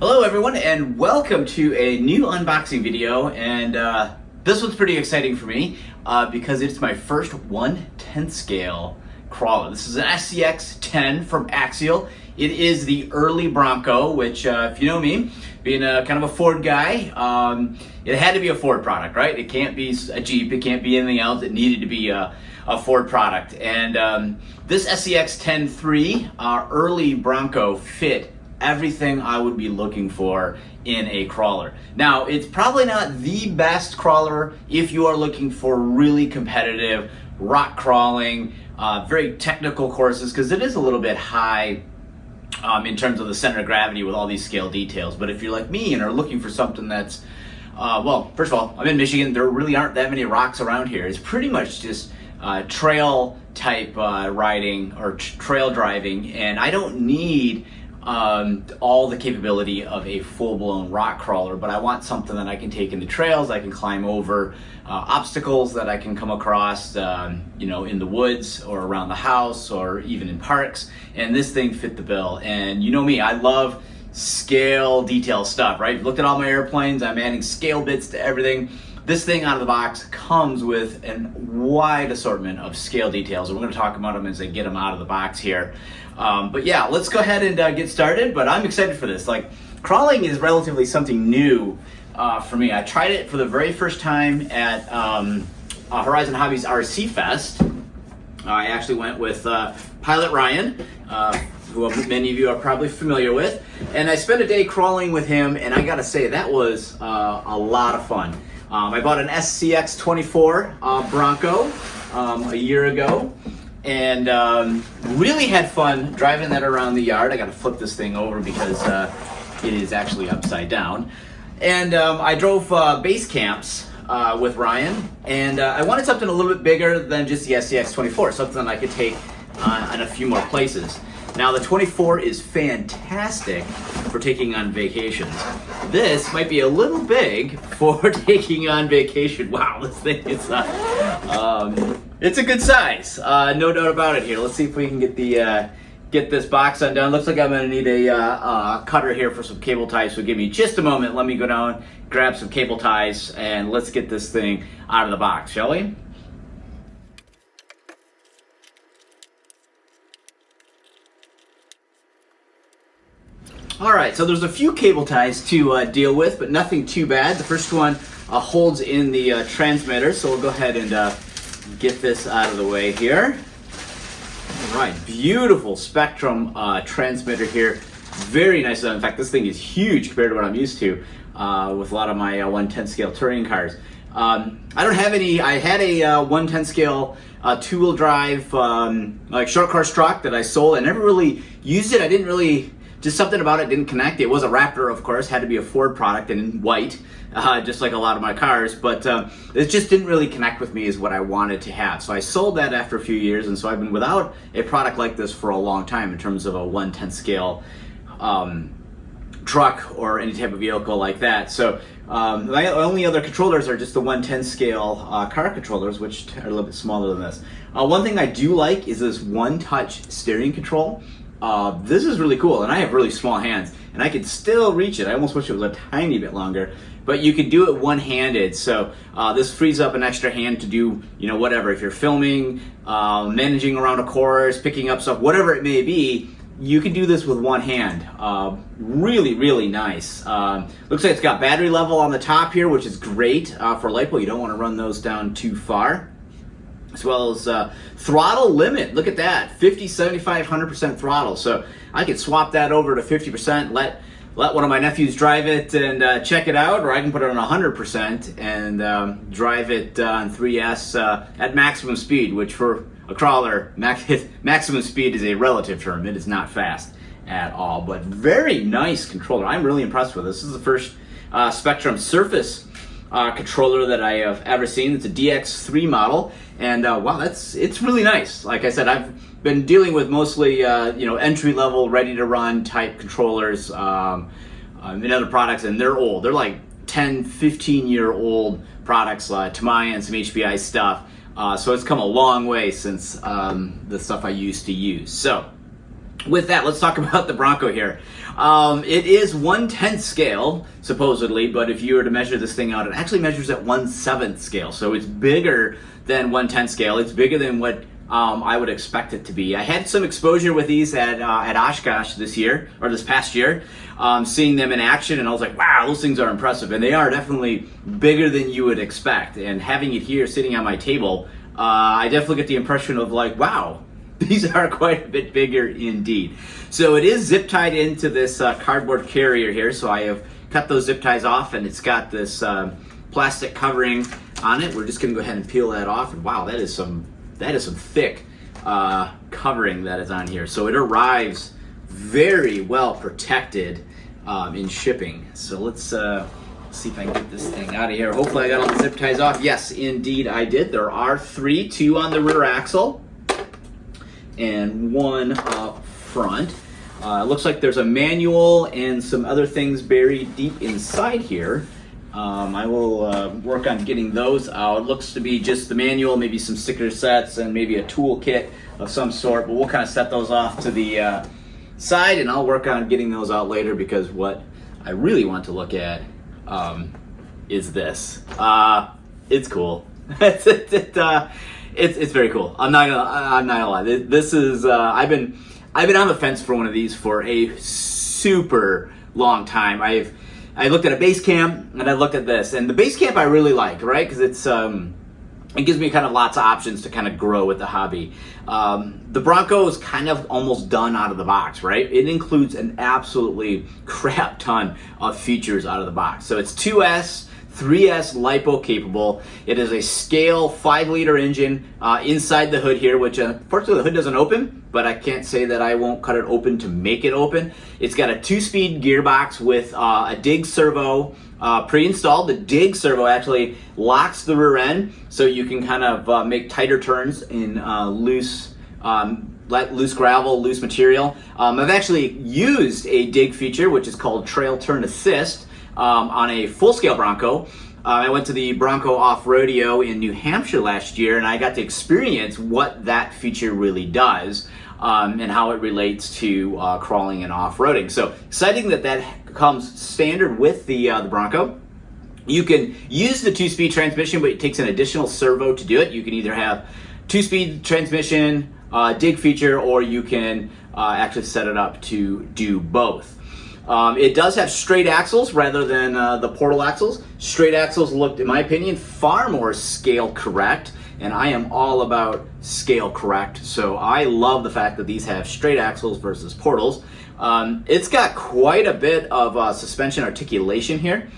Hello everyone and welcome to a new unboxing video, and this one's pretty exciting for me because it's my first 1/10 scale crawler. This is an SCX10 from Axial. It is the early Bronco, which if you know me, being a kind of a Ford guy, it had to be a Ford product, right? It can't be a Jeep, it can't be anything else. It needed to be a Ford product. And this SCX10 III early Bronco fit everything I would be looking for in a crawler. Now, it's probably not the best crawler if you are looking for really competitive rock crawling, very technical courses, because it is a little bit high in terms of the center of gravity with all these scale details. But if you're like me and are looking for something that's, well, first of all, I'm in Michigan. There really aren't that many rocks around here. It's pretty much just trail type riding or trail driving, and I don't need all the capability of a full-blown rock crawler, but I want something that I can take into trails. I can climb over obstacles that I can come across, you know, in the woods or around the house or even in parks. And this thing fit the bill. And you know me, I love scale detail stuff, right? Looked at all my airplanes. I'm adding scale bits to everything. This thing out of the box comes with a wide assortment of scale details, and we're going to talk about them as I get them out of the box here. But yeah, let's go ahead and get started. But I'm excited for this. Like, crawling is relatively something new for me. I tried it for the very first time at Horizon Hobbies RC Fest. I actually went with Pilot Ryan, who many of you are probably familiar with, and I spent a day crawling with him, and I gotta say that was a lot of fun. I bought an SCX10 Bronco a year ago, and really had fun driving that around the yard. I got to flip this thing over because it is actually upside down. And I drove base camps with Ryan, and I wanted something a little bit bigger than just the SCX10, something I could take in a few more places. Now, the 24 is fantastic for taking on vacations. This might be a little big for taking on vacation. Wow, this thing is it's a good size, no doubt about it. Here, let's see if we can get this box undone. Looks like I'm going to need a cutter here for some cable ties. So give me just a moment. Let me go down, grab some cable ties, and let's get this thing out of the box, shall we? All right, so there's a few cable ties to deal with, but nothing too bad. The first one holds in the transmitter, so we'll go ahead and get this out of the way here. All right, beautiful Spectrum transmitter here. Very nice. In fact, this thing is huge compared to what I'm used to with a lot of my 1/10 scale touring cars. I don't have any. I had a 1/10 scale two-wheel drive like short course truck that I sold. I never really used it. I didn't really. Just something about it didn't connect. It was a Raptor, of course, had to be a Ford product and in white, just like a lot of my cars, but it just didn't really connect with me as what I wanted to have. So I sold that after a few years, and so I've been without a product like this for a long time in terms of a 1/10 scale truck or any type of vehicle like that. So my only other controllers are just the 1/10 scale car controllers, which are a little bit smaller than this. One thing I do like is this one-touch steering control. This is really cool, and I have really small hands, and I can still reach it. I almost wish it was a tiny bit longer, but you can do it one-handed. So this frees up an extra hand to do, you know, whatever. If you're filming, managing around a course, picking up stuff, whatever it may be, you can do this with one hand. Really, really nice. Looks like it's got battery level on the top here, which is great for LiPo. You don't want to run those down too far. As well as throttle limit. Look at that, 50, 75, 100% throttle. So I could swap that over to 50%, let one of my nephews drive it and check it out, or I can put it on 100% and drive it on 3S at maximum speed, which for a crawler, maximum speed is a relative term. It is not fast at all, but very nice controller. I'm really impressed with this. This is the first Spectrum Surface controller that I have ever seen. It's a DX3 model, and wow, it's really nice. Like I said, I've been dealing with mostly you know, entry-level, ready-to-run type controllers in other products, and they're old. They're like 10, 15-year-old products, Tamiya and some HBI stuff. So it's come a long way since the stuff I used to use. So with that, let's talk about the Bronco here. It is 1/10 scale, supposedly, but if you were to measure this thing out, it actually measures at 1/7 scale. So it's bigger than 1/10 scale. It's bigger than what I would expect it to be. I had some exposure with these at Oshkosh this past year, seeing them in action, and I was like, wow, those things are impressive. And they are definitely bigger than you would expect. And having it here sitting on my table, I definitely get the impression of like, wow, these are quite a bit bigger indeed. So it is zip tied into this cardboard carrier here. So I have cut those zip ties off, and it's got this plastic covering on it. We're just gonna go ahead and peel that off. And wow, that is some thick covering that is on here. So it arrives very well protected in shipping. So let's see if I can get this thing out of here. Hopefully I got all the zip ties off. Yes, indeed I did. There are two on the rear axle and one up front. It looks like there's a manual and some other things buried deep inside here. I will work on getting those out. It looks to be just the manual, maybe some sticker sets, and maybe a tool kit of some sort, but we'll kind of set those off to the side, and I'll work on getting those out later, because what I really want to look at is this. It's cool. It's very cool. I'm not gonna lie. This is I've been on the fence for one of these for a super long time. I looked at a base camp, and I looked at this, and the base camp I really like, right? Because it gives me kind of lots of options to kind of grow with the hobby. The Bronco is kind of almost done out of the box, right? It includes an absolutely crap ton of features out of the box. So it's 2S, 3S LiPo capable. It is a scale 5-liter engine inside the hood here, which unfortunately the hood doesn't open, but I can't say that I won't cut it open to make it open. It's got a 2-speed gearbox with a dig servo pre-installed. The dig servo actually locks the rear end, so you can kind of make tighter turns in loose gravel, loose material. I've actually used a dig feature, which is called Trail Turn Assist, on a full-scale Bronco. I went to the Bronco Off-Rodeo in New Hampshire last year, and I got to experience what that feature really does and how it relates to crawling and off-roading. So exciting that comes standard with the Bronco. You can use the 2-speed transmission, but it takes an additional servo to do it. You can either have 2-speed transmission, dig feature, or you can actually set it up to do both. It does have straight axles rather than the portal axles. Straight axles looked, in my opinion, far more scale correct, and I am all about scale correct, so I love the fact that these have straight axles versus portals. It's got quite a bit of suspension articulation here,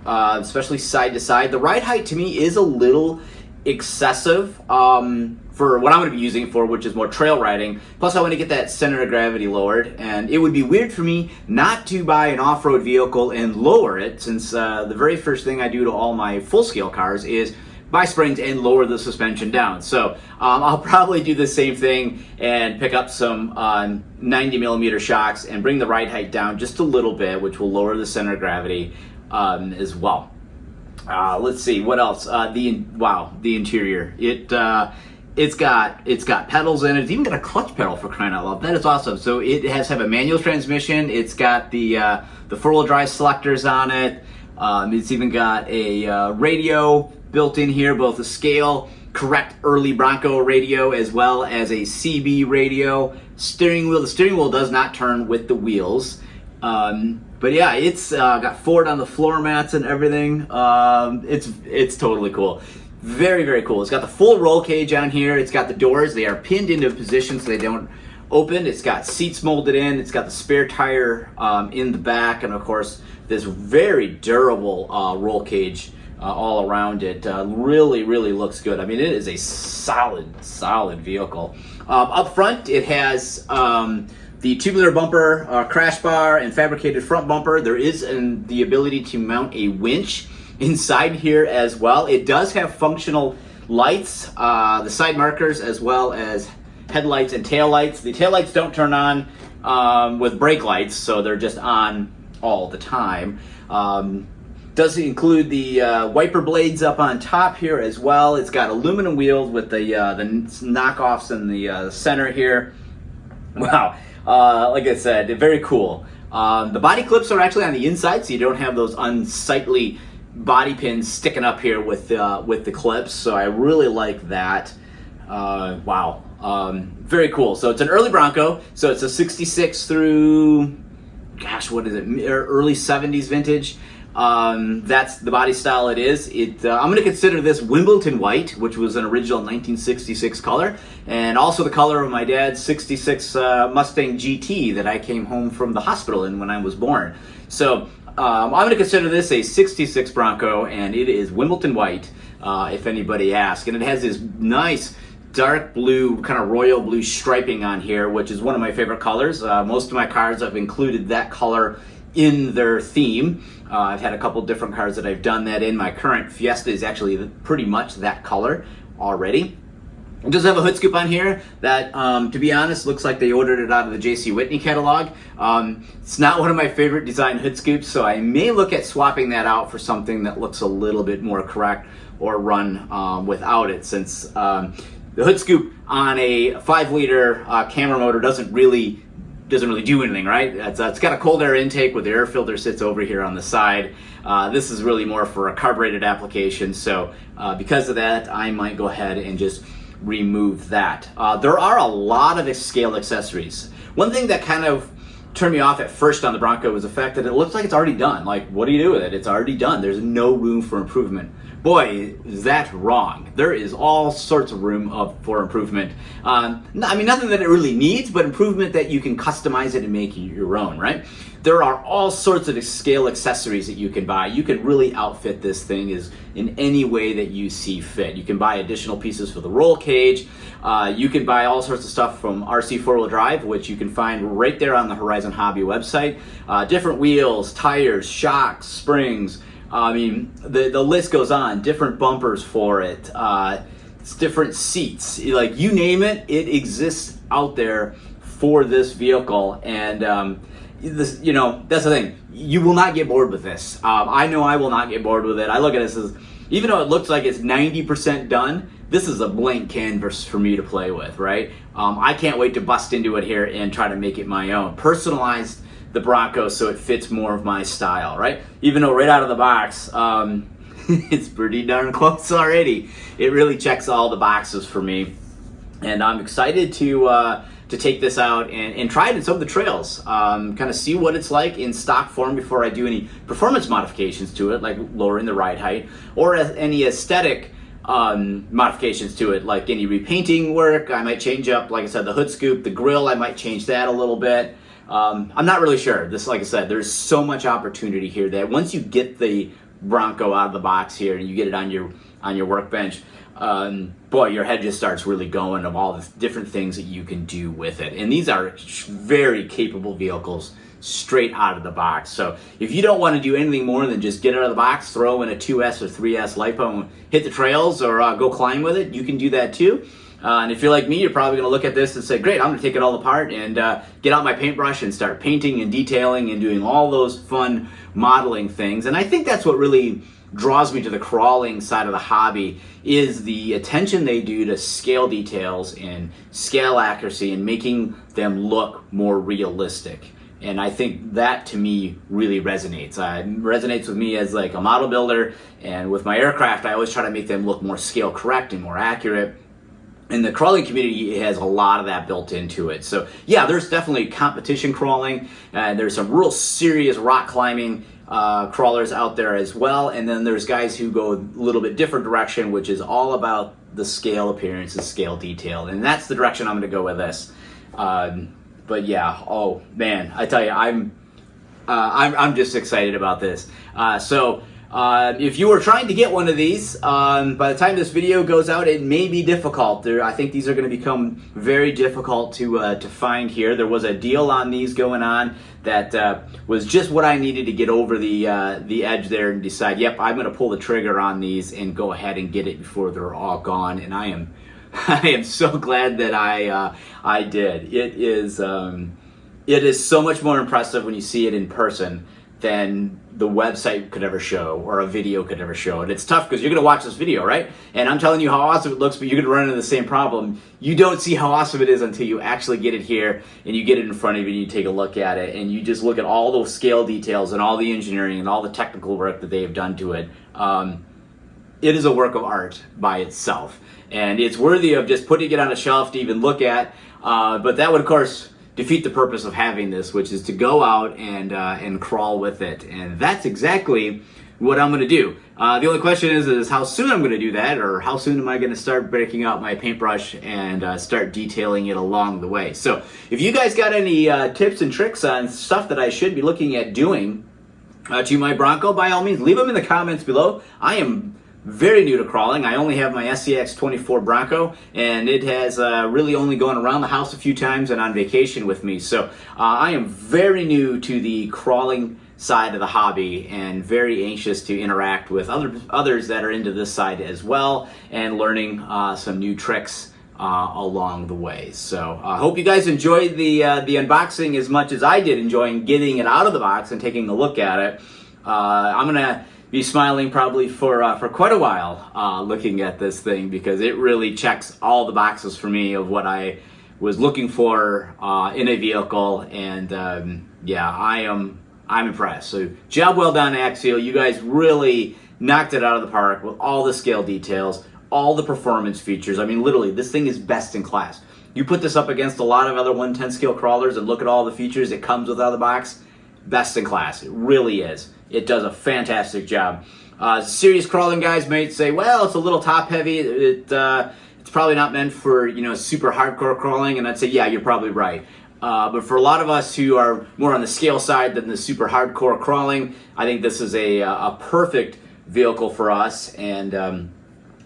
especially side to side. The ride height to me is a little excessive for what I'm going to be using it for, which is more trail riding. Plus I want to get that center of gravity lowered, and it would be weird for me not to buy an off-road vehicle and lower it, since the very first thing I do to all my full-scale cars is buy springs and lower the suspension down. So I'll probably do the same thing and pick up some 90mm shocks and bring the ride height down just a little bit, which will lower the center of gravity as well. Let's see what else. The interior. It's got pedals in it. It's even got a clutch pedal, for crying out loud. That is awesome. So it has a manual transmission. It's got the 4-wheel drive selectors on it. It's even got a radio built in here, both a scale correct early Bronco radio as well as a CB radio. Steering wheel. The steering wheel does not turn with the wheels. But yeah, it's got Ford on the floor mats and everything. It's totally cool. Very, very cool. It's got the full roll cage on here. It's got the doors. They are pinned into position so they don't open. It's got seats molded in. It's got the spare tire in the back. And of course, this very durable roll cage all around it. Really, really looks good. I mean, it is a solid vehicle. Up front, it has the tubular bumper, crash bar, and fabricated front bumper. There is the ability to mount a winch inside here as well. It does have functional lights, the side markers, as well as headlights and taillights. The taillights don't turn on with brake lights, so they're just on all the time. Does include the wiper blades up on top here as well. It's got aluminum wheels with the knockoffs in the center here. Wow, like I said, very cool. The body clips are actually on the inside, so you don't have those unsightly body pins sticking up here with the clips. So I really like that. Wow, very cool. So it's an early Bronco. So it's a '66 through, gosh, what is it? Early '70s vintage. That's the body style it is. I'm going to consider this Wimbledon white, which was an original 1966 color, and also the color of my dad's '66 Mustang GT that I came home from the hospital in when I was born. So I'm going to consider this a '66 Bronco, and it is Wimbledon white, if anybody asks. And it has this nice dark blue, kind of royal blue striping on here, which is one of my favorite colors. Most of my cars have included that color in their theme. I've had a couple different cars that I've done that in. My current Fiesta is actually pretty much that color already. It does have a hood scoop on here that, to be honest, looks like they ordered it out of the J.C. Whitney catalog. It's not one of my favorite design hood scoops, so I may look at swapping that out for something that looks a little bit more correct or run without it, since the hood scoop on a 5-liter Camry motor doesn't really do anything, right? It's got a cold air intake where the air filter sits over here on the side. This is really more for a carbureted application, so because of that, I might go ahead and just remove that. There are a lot of scale accessories. One thing that kind of turned me off at first on the Bronco was the fact that it looks like it's already done. Like, what do you do with it? It's already done. There's no room for improvement. Boy, is that wrong. There is all sorts of room for improvement. I mean, nothing that it really needs, but improvement that you can customize it and make it your own, right? There are all sorts of scale accessories that you can buy. You can really outfit this thing in any way that you see fit. You can buy additional pieces for the roll cage. You can buy all sorts of stuff from RC 4-wheel drive, which you can find right there on the Horizon Hobby website. Different wheels, tires, shocks, springs. I mean, the list goes on. Different bumpers for it. It's different seats. Like, you name it, it exists out there for this vehicle. And this, that's the thing. You will not get bored with this. I know I will not get bored with it. I look at this as, even though it looks like it's 90% done, this is a blank canvas for me to play with, right? I can't wait to bust into it here and try to make it my own. Personalize the Bronco so it fits more of my style, right? Even though right out of the box, it's pretty darn close already. It really checks all the boxes for me. And I'm excited to take this out and try it in some of the trails. Kind of see what it's like in stock form before I do any performance modifications to it, like lowering the ride height, or any aesthetic modifications to it, like any repainting work. I might change up, like I said, the hood scoop, the grille, I might change that a little bit. I'm not really sure. This, like I said, there's so much opportunity here that once you get the Bronco out of the box here and you get it on your workbench, boy, your head just starts really going of all the different things that you can do with it. And these are very capable vehicles straight out of the box. So if you don't want to do anything more than just get it out of the box, throw in a 2S or 3S LiPo and hit the trails, or go climb with it, you can do that too. And if you're like me, you're probably going to look at this and say, great, I'm going to take it all apart and get out my paintbrush and start painting and detailing and doing all those fun modeling things. And I think that's what really draws me to the crawling side of the hobby, is the attention they do to scale details and scale accuracy and making them look more realistic. And I think that, to me, really resonates. It resonates with me as like a model builder, and with my aircraft, I always try to make them look more scale correct and more accurate. And the crawling community has a lot of that built into it. So yeah, there's definitely competition crawling, and there's some real serious rock climbing crawlers out there as well. And then there's guys who go a little bit different direction, which is all about the scale appearance and scale detail. And that's the direction I'm going to go with this. But yeah, oh man, I tell you, I'm just excited about this. So if you were trying to get one of these, by the time this video goes out, it may be difficult. I think these are going to become very difficult to find here. There was a deal on these going on that was just what I needed to get over the edge there and decide, yep, I'm going to pull the trigger on these and go ahead and get it before they're all gone. And I am so glad that I did. It is so much more impressive when you see it in person than the website could ever show or a video could ever show. And it's tough because you're going to watch this video, right? And I'm telling you how awesome it looks, but you're going to run into the same problem. You don't see how awesome it is until you actually get it here and you get it in front of you and you take a look at it and you just look at all those scale details and all the engineering and all the technical work that they have done to it. It is a work of art by itself. And it's worthy of just putting it on a shelf to even look at. But that would, of course, defeat the purpose of having this, which is to go out and crawl with it. And that's exactly what I'm going to do. The only question is how soon I'm going to do that, or how soon am I going to start breaking out my paintbrush and start detailing it along the way. So if you guys got any tips and tricks on stuff that I should be looking at doing to my Bronco, by all means, leave them in the comments below. I am very new to crawling. I only have my SCX10 Bronco, and it has really only gone around the house a few times and on vacation with me. So I am very new to the crawling side of the hobby and very anxious to interact with others that are into this side as well and learning some new tricks along the way. So I hope you guys enjoyed the unboxing as much as I did enjoying getting it out of the box and taking a look at it. I'm gonna be smiling probably for quite a while looking at this thing, because it really checks all the boxes for me of what I was looking for in a vehicle. And yeah, I'm impressed. So job well done, Axial. You guys really knocked it out of the park with all the scale details, all the performance features. I mean, literally, this thing is best in class. You put this up against a lot of other 110 scale crawlers and look at all the features it comes with out of the box. Best in class. It really is. It does a fantastic job. Serious crawling guys might say, well, it's a little top heavy. It's probably not meant for, you know, super hardcore crawling. And I'd say, yeah, you're probably right. But for a lot of us who are more on the scale side than the super hardcore crawling, I think this is a perfect vehicle for us. And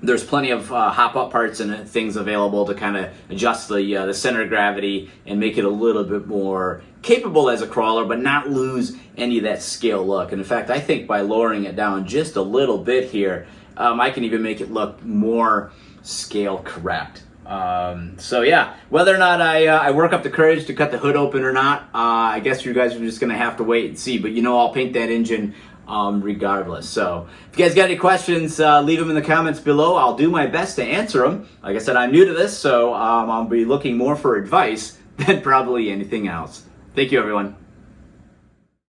there's plenty of hop-up parts and things available to kind of adjust the center of gravity and make it a little bit more capable as a crawler, but not lose any of that scale look. And in fact, I think by lowering it down just a little bit here, I can even make it look more scale correct. So yeah, whether or not I work up the courage to cut the hood open or not, I guess you guys are just gonna have to wait and see. But you know, I'll paint that engine regardless. So if you guys got any questions, leave them in the comments below. I'll do my best to answer them. Like I said, I'm new to this, so I'll be looking more for advice than probably anything else. Thank you, everyone.